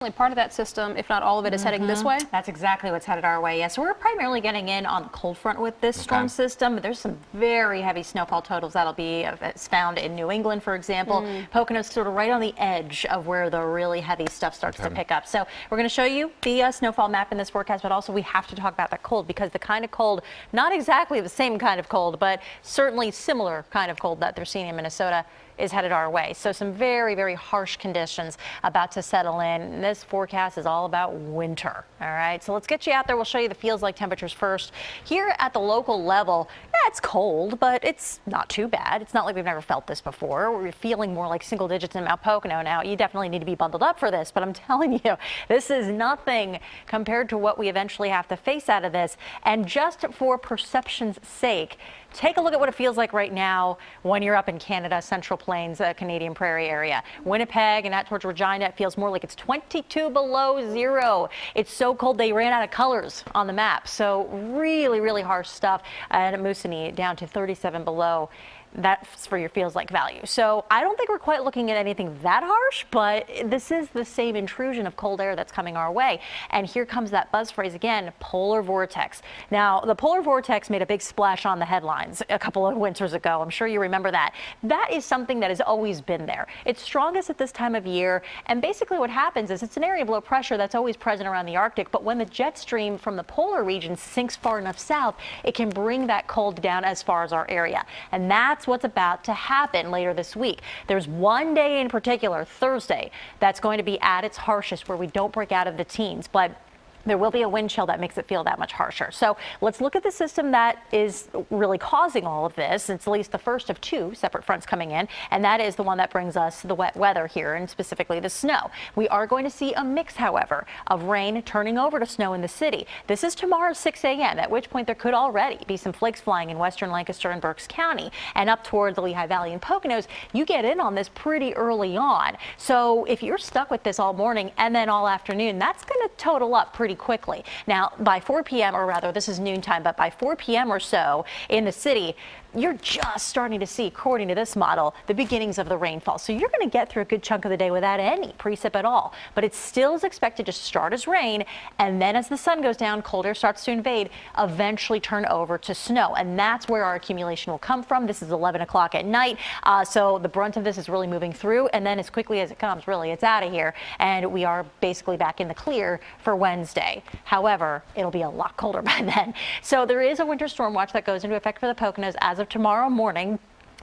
Part of that system, if not all of it, is heading this way. That's exactly what's headed our way. Yeah, so we're primarily getting in on the cold front with this storm system. But there's some very heavy snowfall totals that'll be found in New England, for example. Pocono's sort of right on the edge of where the really heavy stuff starts to pick up. So we're going to show you the snowfall map in this forecast, but also we have to talk about that cold, because the kind of cold, not exactly the same kind of cold, but certainly similar kind of cold that they're seeing in Minnesota, is headed our way. So some very, very harsh conditions about to settle in. This forecast is all about winter. All right, so let's get you out there. We'll show you the feels like temperatures first. Here at the local level, it's cold, but it's not too bad. It's not like we've never felt this before. We're feeling more like single digits in Mount Pocono. Now, you definitely need to be bundled up for this, but I'm telling you, this is nothing compared to what we eventually have to face out of this. And just for perception's sake, take a look at what it feels like right now when you're up in Canada, Central Plains, Canadian Prairie area. Winnipeg and out towards Regina, it feels more like it's 22 below zero. It's so cold they ran out of colors on the map. So really, really harsh stuff. And at Moosonee down to 37 below. That's for your feels like value. So I don't think we're quite looking at anything that harsh, but this is the same intrusion of cold air that's coming our way. And here comes that buzz phrase again, polar vortex. Now, the polar vortex made a big splash on the headlines a couple of winters ago. I'm sure you remember that. That is something that has always been there. It's strongest at this time of year. And basically what happens is it's an area of low pressure that's always present around the Arctic. But when the jet stream from the polar region sinks far enough south, it can bring that cold down as far as our area. And that's what's about to happen later this week. There's one day in particular, Thursday, that's going to be at its harshest where we don't break out of the teens. But there will be a wind chill that makes it feel that much harsher. So let's look at the system that is really causing all of this. It's at least the first of two separate fronts coming in, and that is the one that brings us the wet weather here, and specifically the snow. We are going to see a mix, however, of rain turning over to snow in the city. This is tomorrow 6 a.m., at which point there could already be some flakes flying in western Lancaster and Berks County. And up toward the Lehigh Valley and Poconos, you get in on this pretty early on. So if you're stuck with this all morning and then all afternoon, that's going to total up pretty quickly. Now, by 4 p.m., or rather, this is noontime, but by 4 p.m. or so in the city, you're just starting to see, according to this model, the beginnings of the rainfall. So you're going to get through a good chunk of the day without any precip at all. But it still is expected to start as rain, and then as the sun goes down, cold air starts to invade, eventually turn over to snow. And that's where our accumulation will come from. This is 11 o'clock at night. So the brunt of this is really moving through, and then as quickly as it comes, really, it's out of here. And we are basically back in the clear for Wednesday. However, it'll be a lot colder by then. So there is a winter storm watch that goes into effect for the Poconos as of tomorrow morning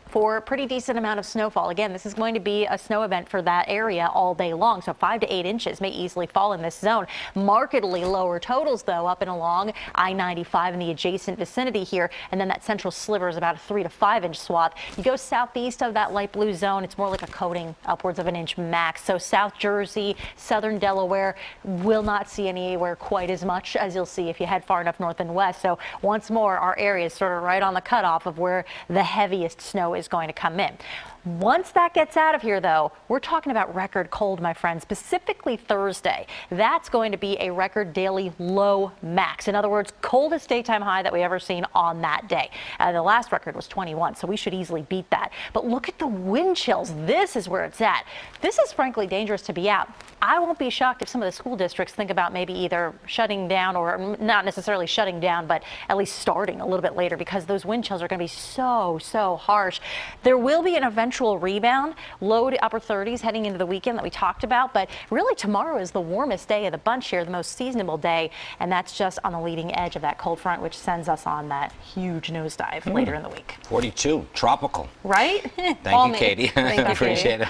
for a pretty decent amount of snowfall. Again, this is going to be a snow event for that area all day long. So 5 to 8 inches may easily fall in this zone. Markedly lower totals, though, up and along I-95 in the adjacent vicinity here. And then that central sliver is about a 3 to 5 inch swath. You go southeast of that light blue zone, it's more like a coating, upwards of an inch max. So South Jersey, southern Delaware will not see anywhere quite as much as you'll see if you head far enough north and west. So once more, our area is sort of right on the cutoff of where the heaviest snow is going to come in. Once that gets out of here, though, we're talking about record cold, my friends, specifically Thursday. That's going to be a record daily low max. In other words, coldest daytime high that we ever seen on that day. The last record was 21, so we should easily beat that. But look at the wind chills. This is where it's at. This is frankly dangerous to be out. I won't be shocked if some of the school districts think about maybe either shutting down, or not necessarily shutting down, but at least starting a little bit later, because those wind chills are going to be so harsh. There will be an eventual rebound, low to upper 30s heading into the weekend that we talked about, but really tomorrow is the warmest day of the bunch here, the most seasonable day, and that's just on the leading edge of that cold front, which sends us on that huge nosedive later in the week. 42, tropical. Right? Thank you, Katie. Thank you, Appreciate it.